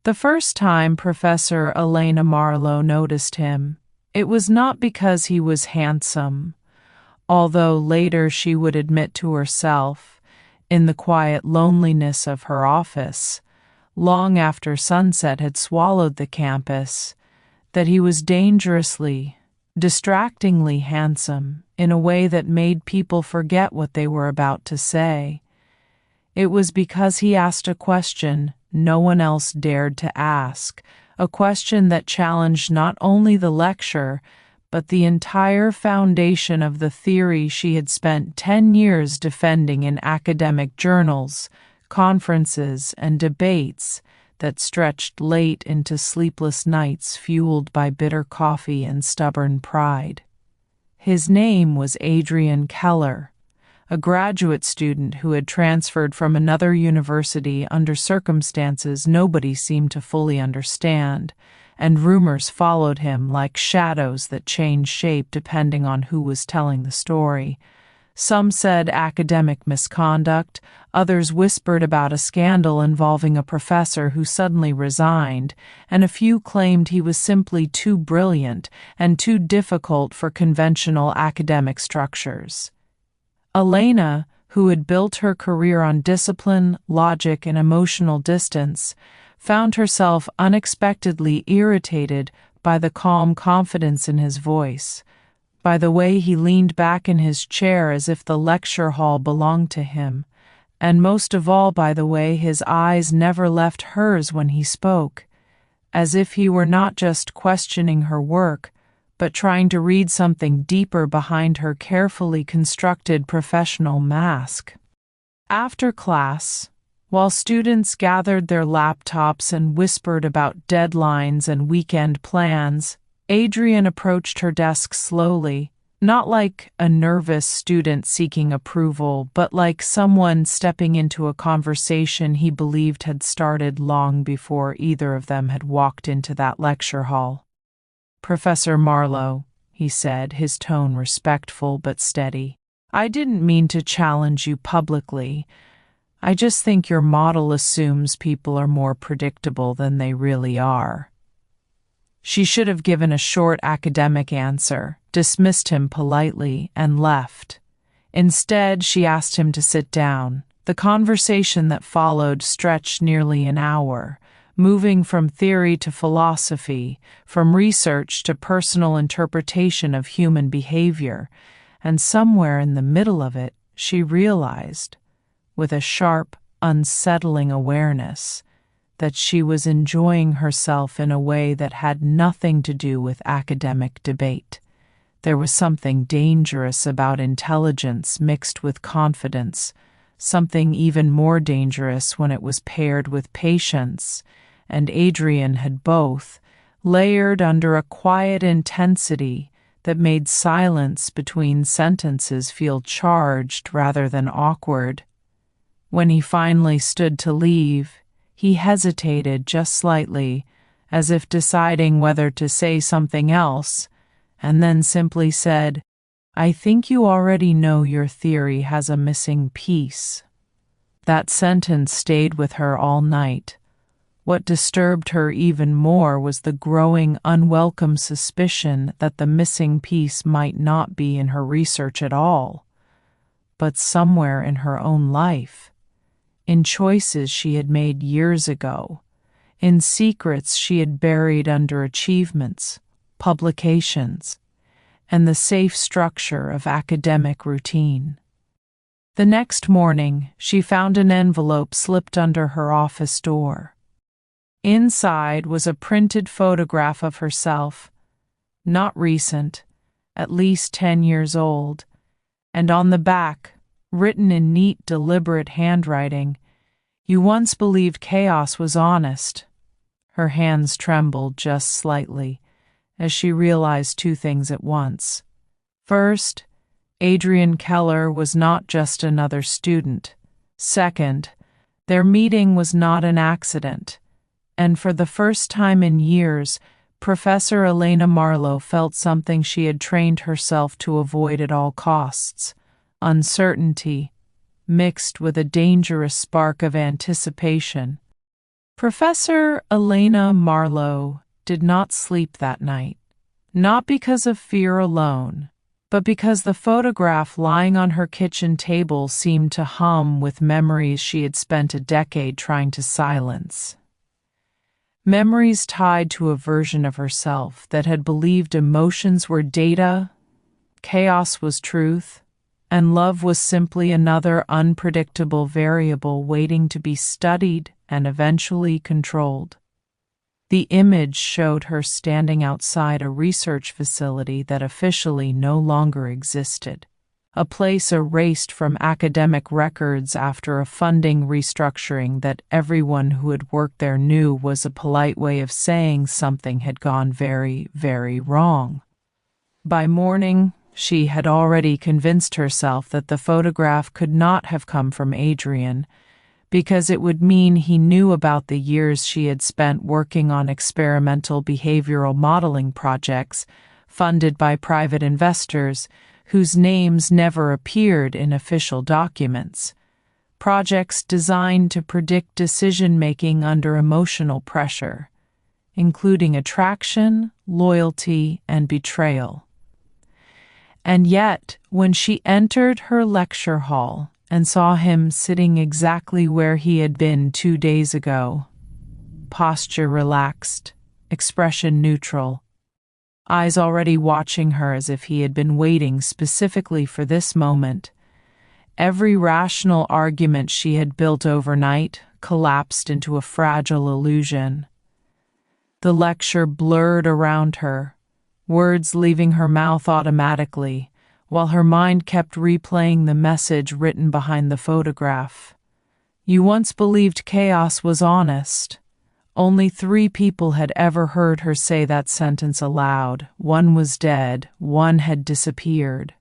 The first time Professor Elena Marlowe noticed him, it was not because he was handsome, although later she would admit to herself, in the quiet loneliness of her office, long after sunset had swallowed the campus, that he was dangerously, distractingly handsome in a way that made people forget what they were about to say. It was because he asked a question no one else dared to ask, a question that challenged not only the lecture, but the entire foundation of the theory she had spent 10 years defending in academic journals, conferences, and debates that stretched late into sleepless nights fueled by bitter coffee and stubborn pride. His name was Adrian Keller, a graduate student who had transferred from another university under circumstances nobody seemed to fully understand, and rumors followed him like shadows that changed shape depending on who was telling the story. Some said academic misconduct, others whispered about a scandal involving a professor who suddenly resigned, and a few claimed he was simply too brilliant and too difficult for conventional academic structures. Elena, who had built her career on discipline, logic, and emotional distance, found herself unexpectedly irritated by the calm confidence in his voice, by the way he leaned back in his chair as if the lecture hall belonged to him, and most of all by the way his eyes never left hers when he spoke, as if he were not just questioning her work, but trying to read something deeper behind her carefully constructed professional mask. After class, while students gathered their laptops and whispered about deadlines and weekend plans, Adrian approached her desk slowly, not like a nervous student seeking approval, but like someone stepping into a conversation he believed had started long before either of them had walked into that lecture hall. "Professor Marlowe," he said, his tone respectful but steady, "I didn't mean to challenge you publicly. I just think your model assumes people are more predictable than they really are." She should have given a short academic answer, dismissed him politely, and left. Instead, she asked him to sit down. The conversation that followed stretched nearly an hour, moving from theory to philosophy, from research to personal interpretation of human behavior, and somewhere in the middle of it, she realized, with a sharp, unsettling awareness, that she was enjoying herself in a way that had nothing to do with academic debate. There was something dangerous about intelligence mixed with confidence, something even more dangerous when it was paired with patience, and Adrian had both, layered under a quiet intensity that made silence between sentences feel charged rather than awkward. When he finally stood to leave, he hesitated just slightly, as if deciding whether to say something else, and then simply said, "I think you already know your theory has a missing piece." That sentence stayed with her all night. What disturbed her even more was the growing unwelcome suspicion that the missing piece might not be in her research at all, but somewhere in her own life, in choices she had made years ago, in secrets she had buried under achievements, publications, and the safe structure of academic routine. The next morning, she found an envelope slipped under her office door. Inside was a printed photograph of herself, not recent, at least 10 years old, and on the back, written in neat, deliberate handwriting, "You once believed chaos was honest." Her hands trembled just slightly as she realized two things at once. First, Adrian Keller was not just another student. Second, their meeting was not an accident. And for the first time in years, Professor Elena Marlowe felt something she had trained herself to avoid at all costs: uncertainty, mixed with a dangerous spark of anticipation. Professor Elena Marlowe did not sleep that night, not because of fear alone, but because the photograph lying on her kitchen table seemed to hum with memories she had spent a decade trying to silence. Memories tied to a version of herself that had believed emotions were data, chaos was truth, and love was simply another unpredictable variable waiting to be studied and eventually controlled. The image showed her standing outside a research facility that officially no longer existed, a place erased from academic records after a funding restructuring that everyone who had worked there knew was a polite way of saying something had gone very, very wrong. By morning, she had already convinced herself that the photograph could not have come from Adrian, because it would mean he knew about the years she had spent working on experimental behavioral modeling projects funded by private investors whose names never appeared in official documents, projects designed to predict decision-making under emotional pressure, including attraction, loyalty, and betrayal. And yet, when she entered her lecture hall and saw him sitting exactly where he had been 2 days ago, posture relaxed, expression neutral, eyes already watching her as if he had been waiting specifically for this moment, every rational argument she had built overnight collapsed into a fragile illusion. The lecture blurred around her, words leaving her mouth automatically, while her mind kept replaying the message written behind the photograph. You once believed chaos was honest. Only 3 people had ever heard her say that sentence aloud. 1 was dead, 1 had disappeared,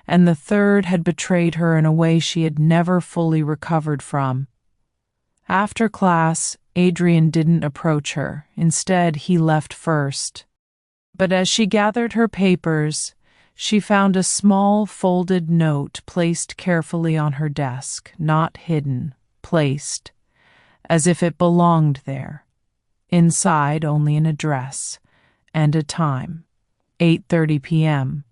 and the 3rd had betrayed her in a way she had never fully recovered from. After class, Adrian didn't approach her. Instead, he left first. But as she gathered her papers, she found a small folded note placed carefully on her desk, not hidden, placed, as if it belonged there. Inside only an address and a time, 8:30 p.m.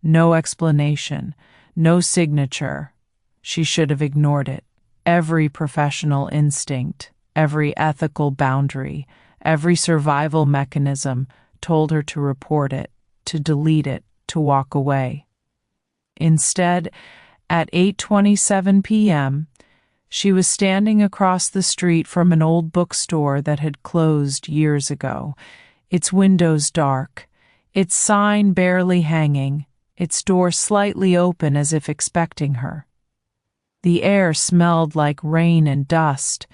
No explanation, no signature. She should have ignored it. Every professional instinct, every ethical boundary, every survival mechanism told her to report it, to delete it, to walk away. Instead, at 8:27 p.m., she was standing across the street from an old bookstore that had closed years ago, its windows dark, its sign barely hanging, its door slightly open as if expecting her. The air smelled like rain and dust,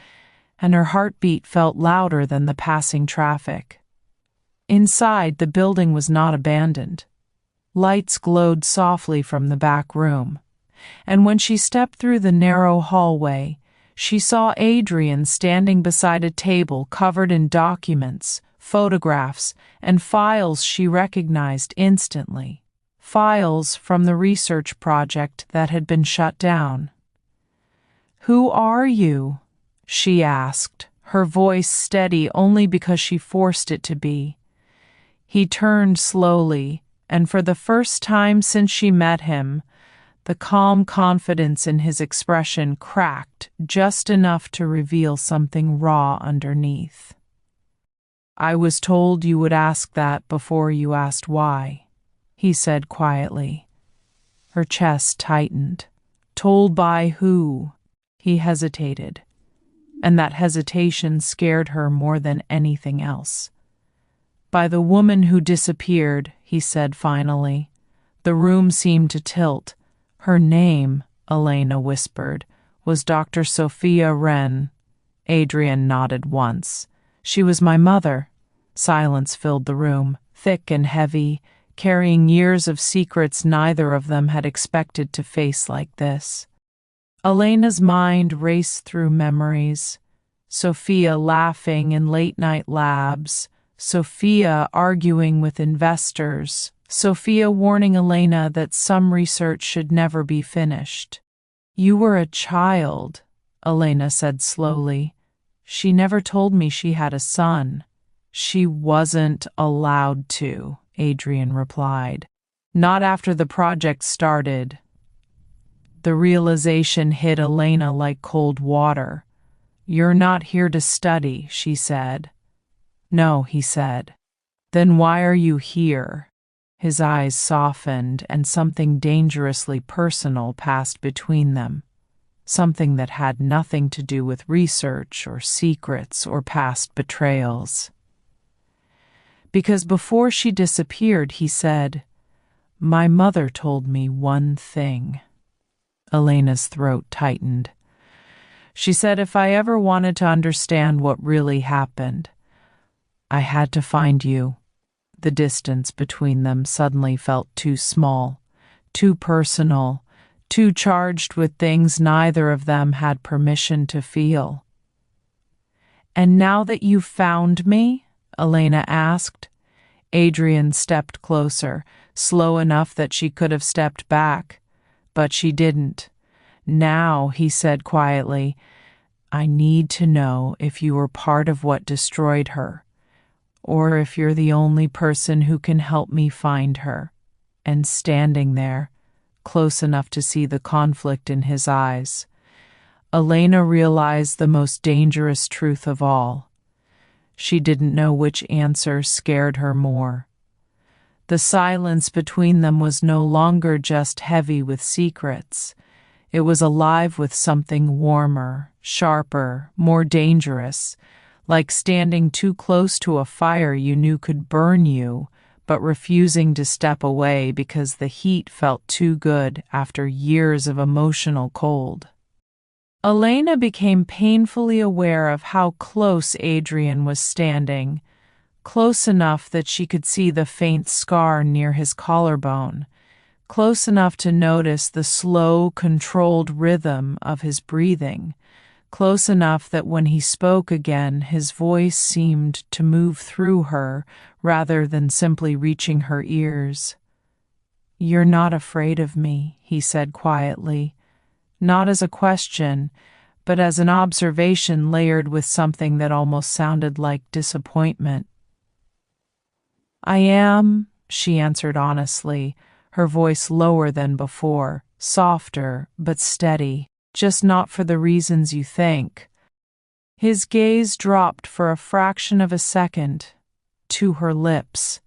and her heartbeat felt louder than the passing traffic. Inside, the building was not abandoned. Lights glowed softly from the back room, and when she stepped through the narrow hallway, she saw Adrian standing beside a table covered in documents, photographs, and files she recognized instantly. Files from the research project that had been shut down. "Who are you?" she asked, her voice steady only because she forced it to be. He turned slowly, and for the first time since she met him, the calm confidence in his expression cracked just enough to reveal something raw underneath. "I was told you would ask that before you asked why," he said quietly. Her chest tightened. "Told by who?" He hesitated, and that hesitation scared her more than anything else. "By the woman who disappeared," he said finally. The room seemed to tilt. "Her name," Elena whispered, "was Dr. Sophia Wren." Adrian nodded once. "She was my mother." Silence filled the room, thick and heavy, carrying years of secrets neither of them had expected to face like this. Elena's mind raced through memories. Sophia laughing in late-night labs, Sophia arguing with investors, Sophia warning Elena that some research should never be finished. "You were a child," Elena said slowly. She never told me she had a son. She wasn't allowed to, Adrian replied. Not after the project started. The realization hit Elena like cold water. You're not here to study, she said. No, he said. Then why are you here? His eyes softened and something dangerously personal passed between them. Something that had nothing to do with research or secrets or past betrayals. Because before she disappeared, he said, "My mother told me one thing." Elena's throat tightened. She said if I ever wanted to understand what really happened, I had to find you. The distance between them suddenly felt too small, too personal, too charged with things neither of them had permission to feel. "And now that you've found me?" Elena asked. Adrian stepped closer, slow enough that she could have stepped back, but she didn't. "Now," he said quietly, "I need to know if you were part of what destroyed her, or if you're the only person who can help me find her." And standing there, close enough to see the conflict in his eyes, Elena realized the most dangerous truth of all. She didn't know which answer scared her more. The silence between them was no longer just heavy with secrets. It was alive with something warmer, sharper, more dangerous, like standing too close to a fire you knew could burn you, but refusing to step away because the heat felt too good after years of emotional cold. Elena became painfully aware of how close Adrian was standing, close enough that she could see the faint scar near his collarbone, close enough to notice the slow, controlled rhythm of his breathing, close enough that when he spoke again, his voice seemed to move through her rather than simply reaching her ears. "You're not afraid of me," he said quietly, not as a question, but as an observation layered with something that almost sounded like disappointment. "I am," she answered honestly, her voice lower than before, softer but steady. "Just not for the reasons you think." His gaze dropped for a fraction of a second, to her lips,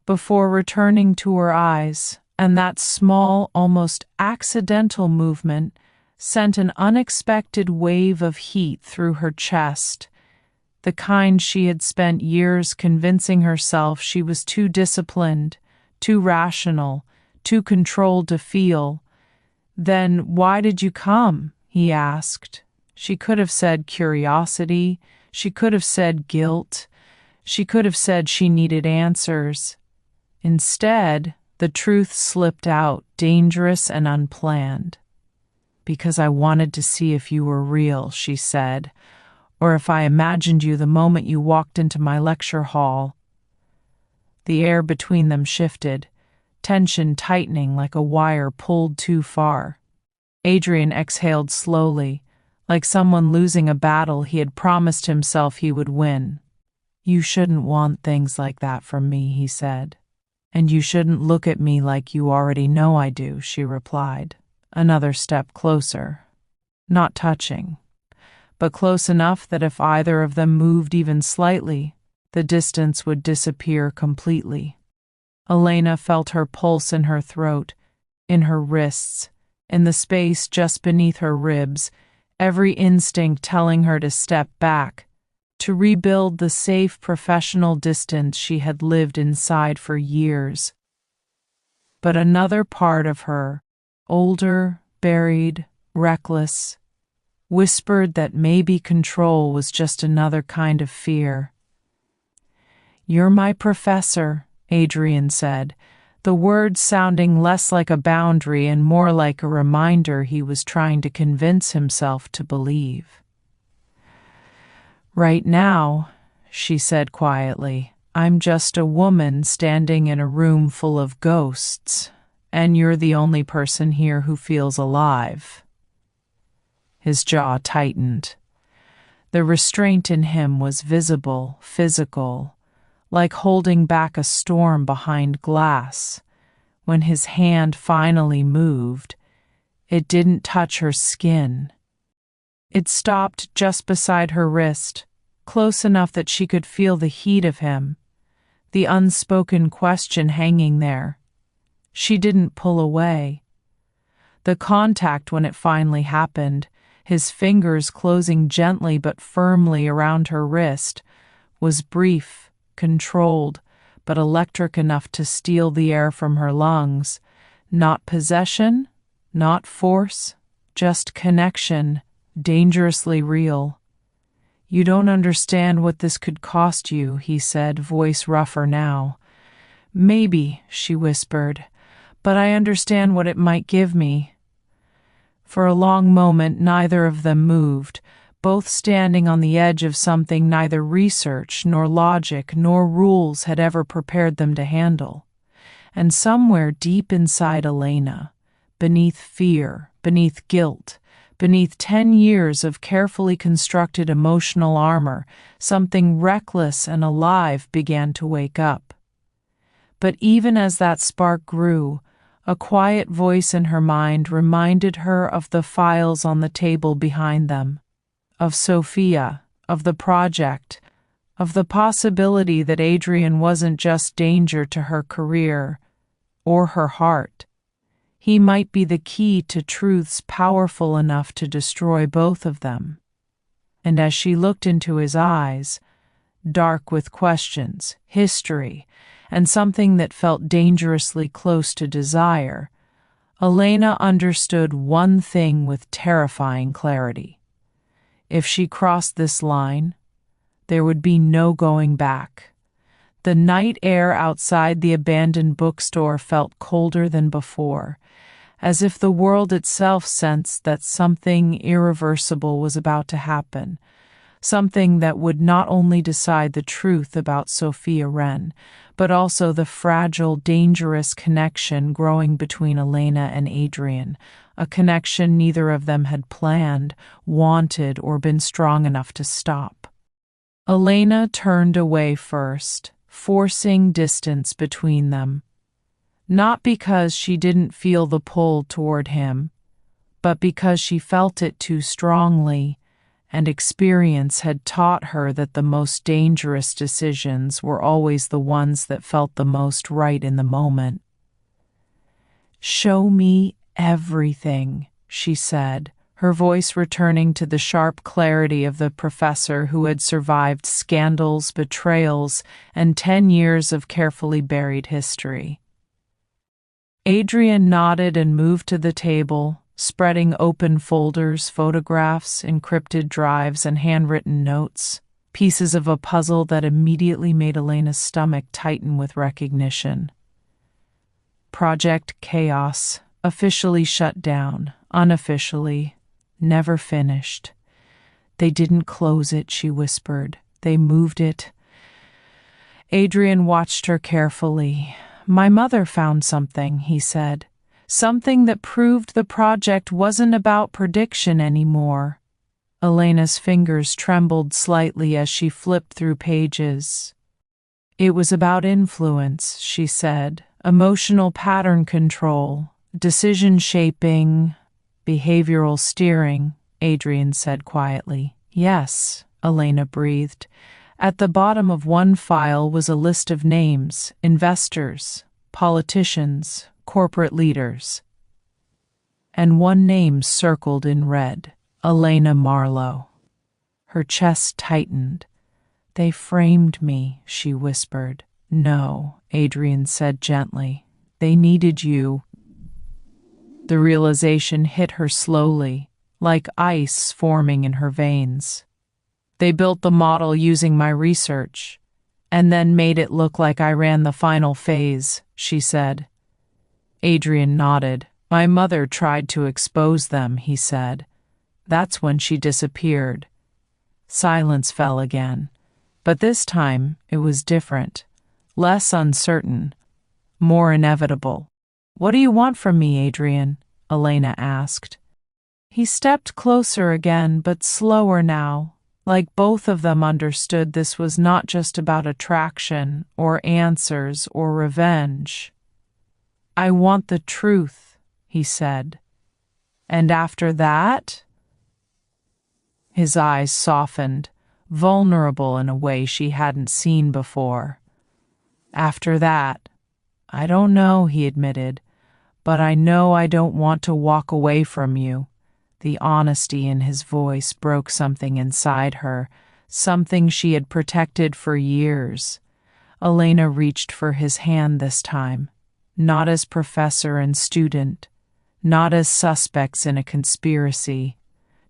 before returning to her eyes, and that small, almost accidental movement sent an unexpected wave of heat through her chest, the kind she had spent years convincing herself she was too disciplined, too rational, too controlled to feel. "Then why did you come?" he asked. She could have said curiosity, she could have said guilt, she could have said she needed answers. Instead, the truth slipped out, dangerous and unplanned. "Because I wanted to see if you were real," she said, "or if I imagined you the moment you walked into my lecture hall." The air between them shifted, tension tightening like a wire pulled too far. Adrian exhaled slowly, like someone losing a battle he had promised himself he would win. "You shouldn't want things like that from me," he said. "And you shouldn't look at me like you already know I do," she replied. Another step closer. Not touching, but close enough that if either of them moved even slightly, the distance would disappear completely. Elena felt her pulse in her throat, in her wrists, in the space just beneath her ribs, every instinct telling her to step back, to rebuild the safe professional distance she had lived inside for years. But another part of her, older, buried, reckless, whispered that maybe control was just another kind of fear. "You're my professor," Adrian said, the words sounding less like a boundary and more like a reminder he was trying to convince himself to believe. "Right now," she said quietly, "I'm just a woman standing in a room full of ghosts, and you're the only person here who feels alive." His jaw tightened. The restraint in him was visible, physical, like holding back a storm behind glass. When his hand finally moved, it didn't touch her skin. It stopped just beside her wrist, close enough that she could feel the heat of him, the unspoken question hanging there. She didn't pull away. The contact, when it finally happened, his fingers closing gently but firmly around her wrist, was brief, controlled, but electric enough to steal the air from her lungs. Not possession, not force, just connection, dangerously real. "You don't understand what this could cost you," he said, voice rougher now. "Maybe," she whispered, "but I understand what it might give me." For a long moment neither of them moved, both standing on the edge of something neither research nor logic nor rules had ever prepared them to handle. And somewhere deep inside Elena, beneath fear, beneath guilt, beneath 10 years of carefully constructed emotional armor, something reckless and alive began to wake up. But even as that spark grew, a quiet voice in her mind reminded her of the files on the table behind them, of Sophia, of the project, of the possibility that Adrian wasn't just danger to her career or her heart. He might be the key to truths powerful enough to destroy both of them. And as she looked into his eyes, dark with questions, history, and something that felt dangerously close to desire, Elena understood one thing with terrifying clarity. If she crossed this line, there would be no going back. The night air outside the abandoned bookstore felt colder than before, as if the world itself sensed that something irreversible was about to happen, something that would not only decide the truth about Sophia Wren, but also the fragile, dangerous connection growing between Elena and Adrian, a connection neither of them had planned, wanted, or been strong enough to stop. Elena turned away first, forcing distance between them. Not because she didn't feel the pull toward him, but because she felt it too strongly, and experience had taught her that the most dangerous decisions were always the ones that felt the most right in the moment. "Show me everything," she said, her voice returning to the sharp clarity of the professor who had survived scandals, betrayals, and 10 years of carefully buried history. Adrian nodded and moved to the table, spreading open folders, photographs, encrypted drives, and handwritten notes, pieces of a puzzle that immediately made Elena's stomach tighten with recognition. Project Chaos, officially shut down, unofficially, never finished. "They didn't close it," she whispered. "They moved it." Adrian watched her carefully. "My mother found something," he said. "Something that proved the project wasn't about prediction anymore." Elena's fingers trembled slightly as she flipped through pages. "It was about influence," she said. "Emotional pattern control, decision shaping, behavioral steering," Adrian said quietly. "Yes," Elena breathed. At the bottom of one file was a list of names, investors, politicians, corporate leaders. And one name circled in red, Elena Marlowe. Her chest tightened. "They framed me," she whispered. "No," Adrian said gently. "They needed you." The realization hit her slowly, like ice forming in her veins. "They built the model using my research, and then made it look like I ran the final phase," she said. Adrian nodded. "My mother tried to expose them," he said. "That's when she disappeared." Silence fell again, but this time it was different, less uncertain, more inevitable. "What do you want from me, Adrian?" Elena asked. He stepped closer again, but slower now, Like both of them understood this was not just about attraction or answers or revenge. "I want the truth," he said. "And after that?" His eyes softened, vulnerable in a way she hadn't seen before. "After that, I don't know," he admitted, "but I know I don't want to walk away from you." The honesty in his voice broke something inside her, something she had protected for years. Elena reached for his hand this time, not as professor and student, not as suspects in a conspiracy,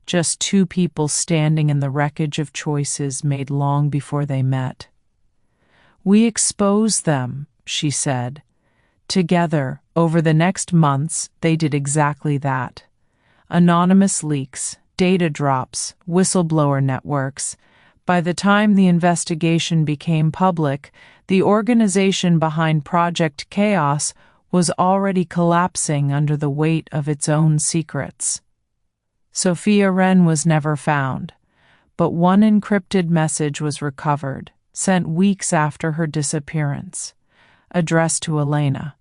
just two people standing in the wreckage of choices made long before they met. "We exposed them," she said. Together, over the next months, they did exactly that. Anonymous leaks, data drops, whistleblower networks. By the time the investigation became public, the organization behind Project Chaos was already collapsing under the weight of its own secrets. Sophia Wren was never found, but one encrypted message was recovered, sent weeks after her disappearance, addressed to Elena.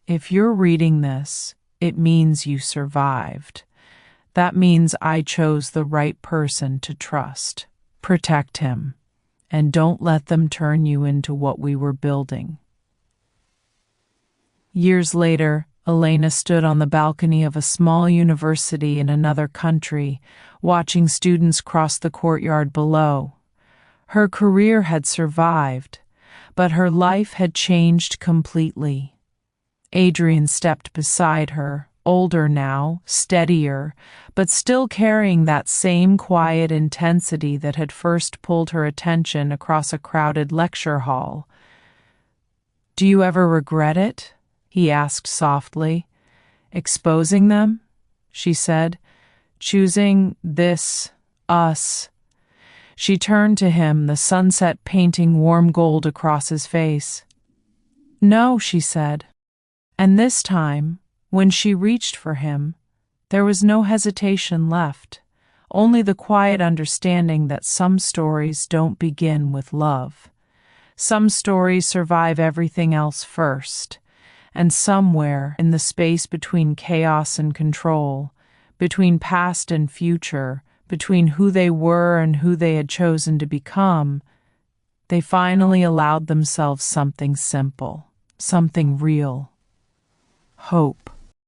"If you're reading this, it means you survived. That means I chose the right person to trust. Protect him, and don't let them turn you into what we were building." Years later, Elena stood on the balcony of a small university in another country, watching students cross the courtyard below. Her career had survived, but her life had changed completely. Adrian stepped beside her, older now, steadier, but still carrying that same quiet intensity that had first pulled her attention across a crowded lecture hall. "Do you ever regret it?" he asked softly. "Exposing them?" she said. "Choosing us?" She turned to him, the sunset painting warm gold across his face. "No," she said. And this time, when she reached for him, there was no hesitation left, only the quiet understanding that some stories don't begin with love. Some stories survive everything else first, and somewhere in the space between chaos and control, between past and future, between who they were and who they had chosen to become, they finally allowed themselves something simple, something real. Hope.